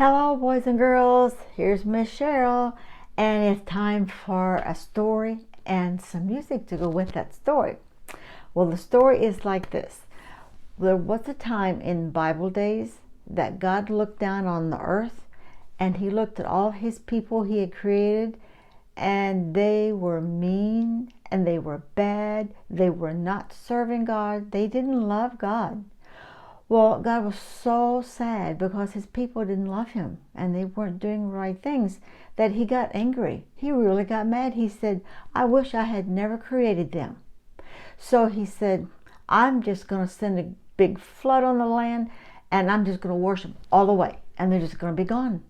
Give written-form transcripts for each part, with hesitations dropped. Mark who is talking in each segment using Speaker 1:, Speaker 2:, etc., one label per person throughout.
Speaker 1: Hello, boys and girls. Here's Miss Cheryl, and it's time for a story and some music to go with that story. Well, the story is like this. There was a time in Bible days that God looked down on the earth and he looked at all his people he had created, and they were mean and they were bad. They were not serving God. They didn't love God. Well, God was so sad because his people didn't love him and they weren't doing the right things that he got angry. He really got mad. He said, I wish I had never created them. So he said, I'm just going to send a big flood on the land and I'm just going to worship all the way and they're just going to be gone.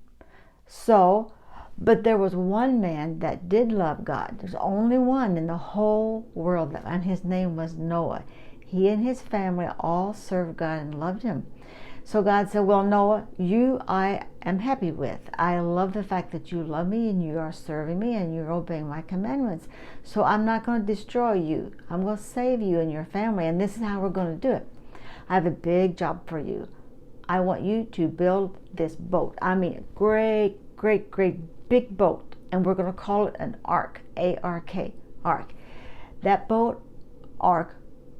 Speaker 1: But there was one man that did love God. There's only one in the whole world, and his name was Noah. He and his family all served God and loved him. So God said, well, Noah, you I am happy with. I love the fact that you love me and you are serving me and you're obeying my commandments. So I'm not going to destroy you. I'm going to save you and your family, and this is how we're going to do it. I have a big job for you. I want you to build this boat. I mean, a great big boat, and we're going to call it an ark, A-R-K, ark. That boat, ark,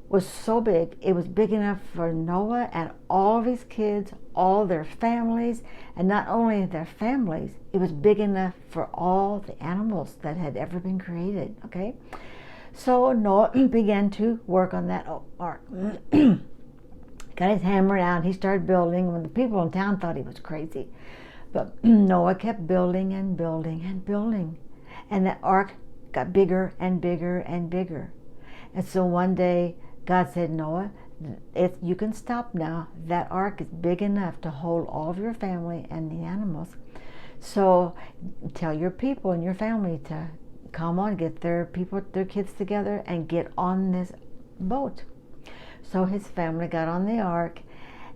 Speaker 1: was so big, it was big enough for Noah and all of his kids, all their families, and not only their families, it was big enough for all the animals that had ever been created, okay? So Noah began to work on that ark. Got his hammer out, he started building when the people in town thought he was crazy. But Noah kept building and building and building. And that ark got bigger and bigger and bigger. And so one day, God said, Noah, you can stop now. That ark is big enough to hold all of your family and the animals. So tell your people and your family to come on, get their kids together and get on this boat. So his family got on the ark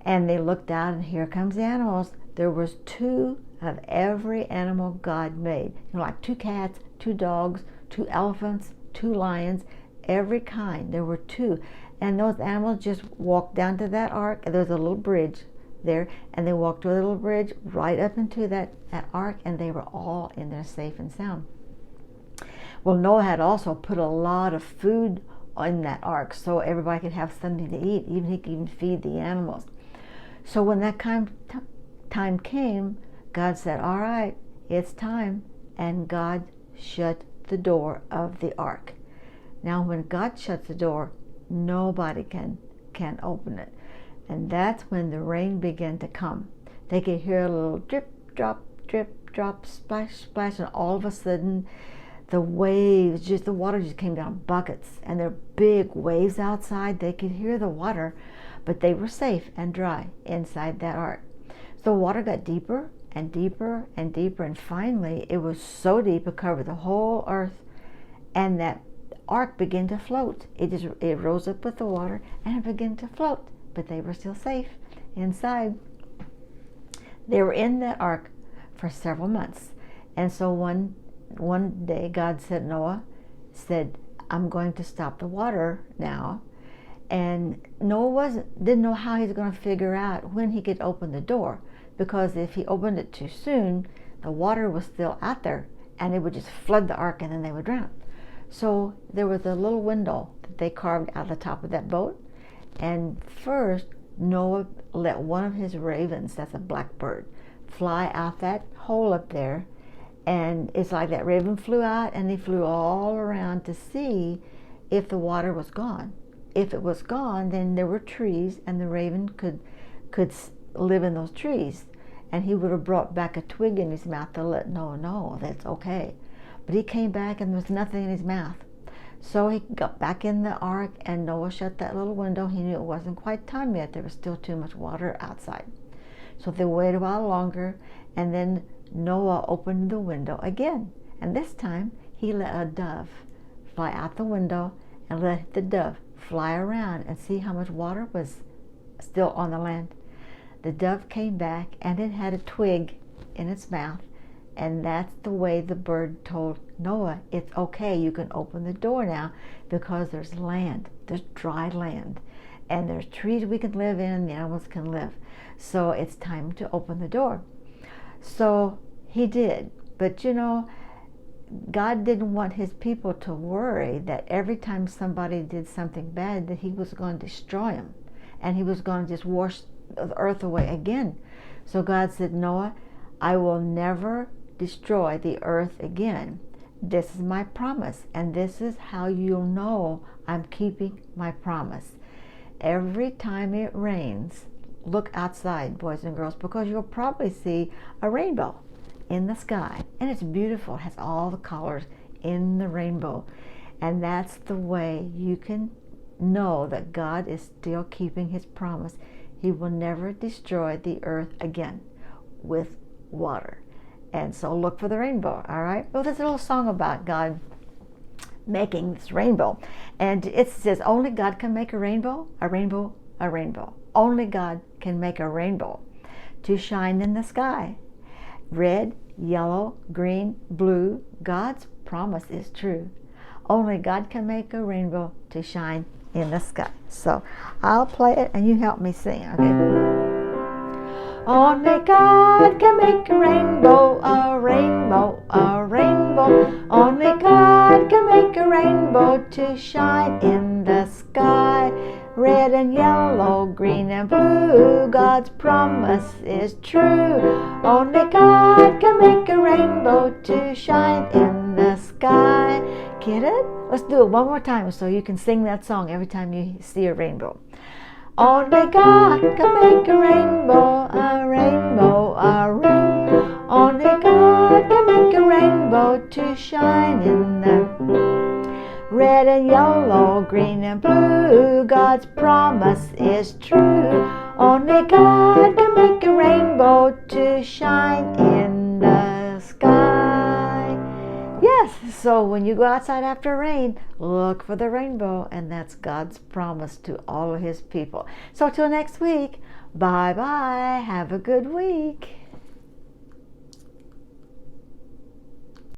Speaker 1: and they looked out, and here comes the animals. There was 2 of every animal God made. Like 2 cats, 2 dogs, 2 elephants, 2 lions, every kind. There were 2. And those animals just walked down to that ark. There's a little bridge there, and they walked to a little bridge right up into that ark, and they were all in there safe and sound. Well, Noah had also put a lot of food in that ark so everybody could have something to eat. Even he could even feed the animals. So when that time came, God said, all right, it's time. And God shut the door of the ark. Now when God shuts the door, nobody can open it. And that's when the rain began to come. They could hear a little drip, drop, splash, splash, and all of a sudden the water just came down buckets, and there were big waves outside. They could hear the water, but they were safe and dry inside that ark. The water got deeper and deeper and deeper, and finally it was so deep it covered the whole earth, and that ark began to float. It rose up with the water and it began to float, but they were still safe inside. They were in that ark for several months, and so one day God said, Noah said, I'm going to stop the water now. And Noah didn't know how he was going to figure out when he could open the door, because if he opened it too soon, the water was still out there and it would just flood the ark and then they would drown. So there was a little window that they carved out the top of that boat, and first Noah let one of his ravens, that's a blackbird, fly out that hole up there. And it's like that raven flew out and he flew all around to see if the water was gone. If it was gone, then there were trees, and the raven could live in those trees. And he would have brought back a twig in his mouth to let Noah know that's okay. But he came back and there was nothing in his mouth. So he got back in the ark, and Noah shut that little window. He knew it wasn't quite time yet. There was still too much water outside. So they waited a while longer, and then Noah opened the window again. And this time he let a dove fly out the window and let the dove fly around and see how much water was still on the land. The dove came back and it had a twig in its mouth, and that's the way the bird told Noah, it's okay, you can open the door now, because there's land, there's dry land, and there's trees we can live in and the animals can live. So it's time to open the door. So he did. But you know, God didn't want his people to worry that every time somebody did something bad that he was going to destroy them and he was going to just wash the earth away again. So God said, Noah, I will never destroy the earth again. This is my promise, and this is how you'll know I'm keeping my promise. Every time it rains, look outside, boys and girls, because you'll probably see a rainbow in the sky, and it's beautiful. It has all the colors in the rainbow, and that's the way you can know that God is still keeping his promise. He will never destroy the earth again with water. And so look for the rainbow. All right, well, there's a little song about God making this rainbow, and it says only God can make a rainbow, a rainbow, a rainbow. Only God can make a rainbow to shine in the sky. Red, yellow, green, blue, God's promise is true. Only God can make a rainbow to shine in the sky. So I'll play it and you help me sing, okay? Only God can make a rainbow, a rainbow, a rainbow. Only God can make a rainbow to shine in the sky. Red and yellow, green and blue, God's promise is true. Only God can make a rainbow to shine in the sky. Get it? Let's do it one more time so you can sing that song every time you see a rainbow. Only God can make a rainbow, a rainbow, a rainbow. Only God can make a rainbow to shine in the red and yellow, green and blue. God's promise is true. Only God can make a rainbow to shine in the sky. Yes, so when you go outside after rain, look for the rainbow, and that's God's promise to all of his people. So till next week, bye-bye. Have a good week.